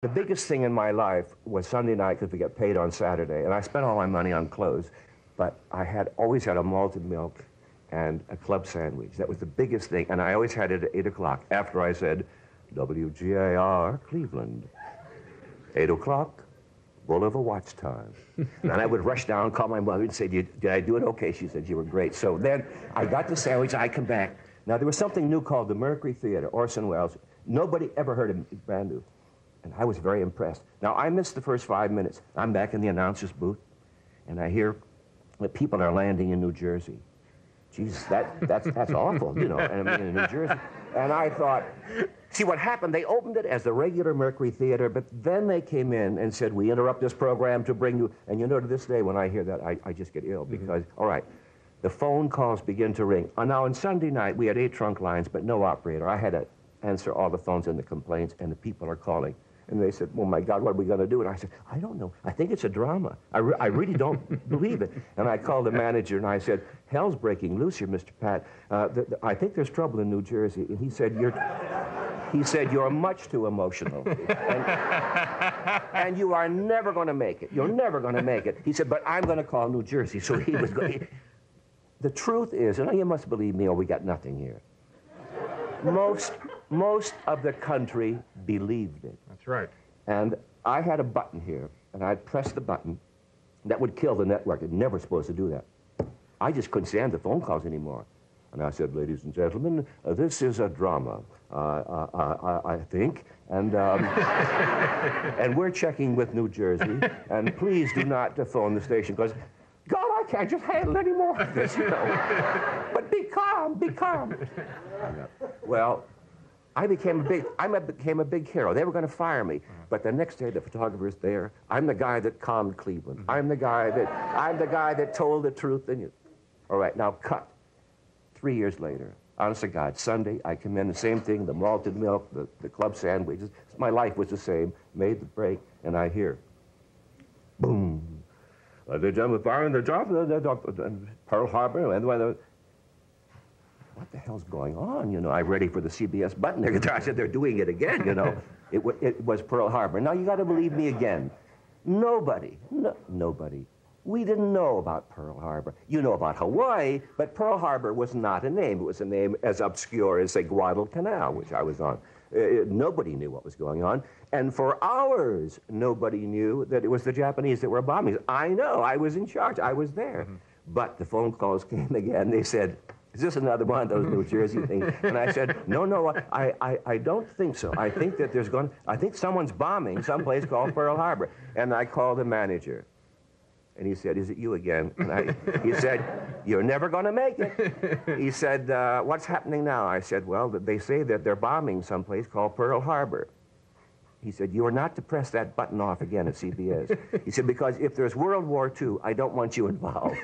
The biggest thing in my life was Sunday night because we get paid on Saturday, and I spent all my money on clothes, but I had always had a malted milk and a club sandwich. That was the biggest thing, and I always had it at 8 o'clock after I said, WGAR Cleveland, 8 o'clock, bull of a watch time. And I would rush down, call my mother and say, did I do it okay? She said, you were great. So then I got the sandwich, I come back. Now there was something new called the Mercury Theater, Orson Welles. Nobody ever heard of it, it's brand new. And I was very impressed. Now, I missed the first 5 minutes. I'm back in the announcer's booth, and I hear that people are landing in New Jersey. Jesus, that's awful, you know, and I mean, in New Jersey. And I thought, see what happened, they opened it as the regular Mercury Theater, but then they came in and said, we interrupt this program to bring you, and you know, to this day, when I hear that, I just get ill, because, all right, the phone calls begin to ring. Now, on Sunday night, we had 8 trunk lines, but no operator. I had to answer all the phones and the complaints, and the people are calling. And they said, oh, my God, what are we going to do? And I said, I don't know. I think it's a drama. I really don't believe it. And I called the manager, and I said, hell's breaking loose here, Mr. Pat. I think there's trouble in New Jersey. And he said, you're much too emotional. And you are never going to make it. You're never going to make it. He said, but I'm going to call New Jersey. So he was going. The truth is, and you must believe me, or we got nothing here. Most of the country believed it. That's right. And I had a button here, and I'd press the button. That would kill the network. It's never supposed to do that. I just couldn't stand the phone calls anymore. And I said, ladies and gentlemen, this is a drama, I think. And, and we're checking with New Jersey. And please do not phone the station, because God, I can't just handle any more of this, you know. But be calm, be calm. Well, I became a big hero. They were going to fire me. But the next day, the photographer's there. I'm the guy that calmed Cleveland. I'm the guy that told the truth. And all right, now cut. 3 years later, honest to God, Sunday, I come in, the same thing, the malted milk, the club sandwiches. My life was the same. Made the break, and I hear, boom. The gentleman firing the job, Pearl Harbor, and what the hell's going on? You know, I'm ready for the CBS button. I said, they're doing it again, you know. It was Pearl Harbor. Now, you got to believe me again. Nobody. We didn't know about Pearl Harbor. You know about Hawaii, but Pearl Harbor was not a name. It was a name as obscure as, say, Guadalcanal, which I was on. Nobody knew what was going on. And for hours, nobody knew that it was the Japanese that were bombing. I know, I was in charge, I was there. But the phone calls came again. They said, is this another one of those New Jersey things? And I said, no, I don't think so. I think that I think someone's bombing someplace called Pearl Harbor. And I called the manager. And he said, is it you again? And he said, you're never going to make it. He said, what's happening now? I said, well, they say that they're bombing someplace called Pearl Harbor. He said, you are not to press that button off again at CBS. He said, because if there's World War II, I don't want you involved.